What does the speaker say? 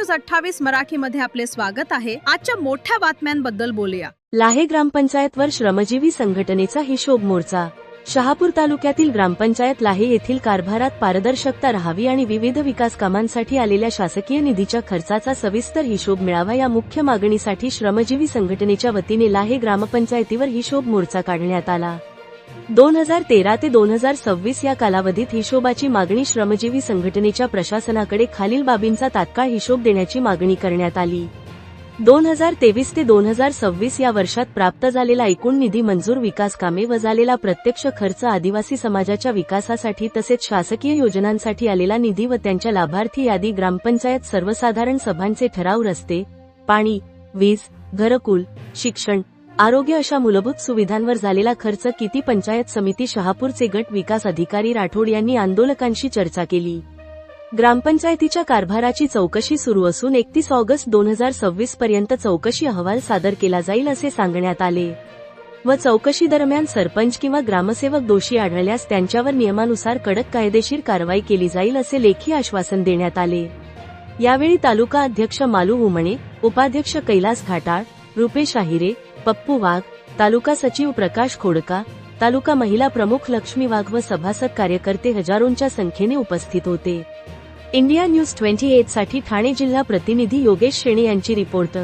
News 28 मराठीमध्ये आपले स्वागत आहे। आजच्या मोठ्या बातम्यांबद्दल बोलूया। लाहे ग्रामपंचायतवर श्रमजीवी संघटनेचा हिशोब मोर्चा। शहापूर तालुक्यातील ग्रामपंचायत लाहे येथील कारभारात पारदर्शकता राहावी आणि विविध विकास कामांसाठी आलेल्या शासकीय निधीच्या खर्चाचा सविस्तर हिशोब मिळावा या मुख्य मागणीसाठी श्रमजीवी संघटनेच्या वतीने लाहे ग्रामपंचायतीवर हिशोब मोर्चा काढण्यात आला। 2013 ते 2026 या कालावधीत हिशोबाची मागणी श्रमजीवी संघटनेच्या प्रशासनाकडे खालील बाबींचा तात्काळ हिशोब देण्याची मागणी करण्यात आली। 2023 ते 2026 या वर्षात प्राप्त झालेला एकूण निधी मंजूर विकास कामे व झालेला प्रत्यक्ष खर्च आदिवासी समाजाच्या विकासासाठी तसेच शासकीय योजनांसाठी आलेला निधी व त्यांच्या लाभार्थी यादी ग्रामपंचायत सर्वसाधारण सभांचे ठराव रस्ते, पाणी, वीज, घरकुल, शिक्षण, आरोग्य अशा मूलभूत सुविधांवर झालेला खर्च किती। पंचायत समिती शहापूरचे गट विकास अधिकारी राठोड यांनी आंदोलकांशी चर्चा केली। ग्रामपंचायतीच्या कारभाराची चौकशी सुरू असून 31 ऑगस्ट 2026 पर्यंत चौकशी अहवाल सादर केला जाईल असे सांगण्यात आले व चौकशी दरम्यान सरपंच किंवा ग्रामसेवक दोषी आढळल्यास त्यांच्यावर नियमानुसार कडक कायदेशीर कारवाई केली जाईल असे लेखी आश्वासन देण्यात आले। यावेळी तालुका अध्यक्ष मालू उमणे, उपाध्यक्ष कैलास घाटाळ, रुपेश आहिरे, पप्पू वाघ, तालुका सचिव प्रकाश खोडका, तालुका महिला प्रमुख लक्ष्मी वाघ व सभासद कार्यकर्ते हजारोंच्या संख्येने उपस्थित होते। इंडिया न्यूज 28 साठी ठाणे जिल्हा प्रतिनिधी योगेश शेणे यांची रिपोर्ट।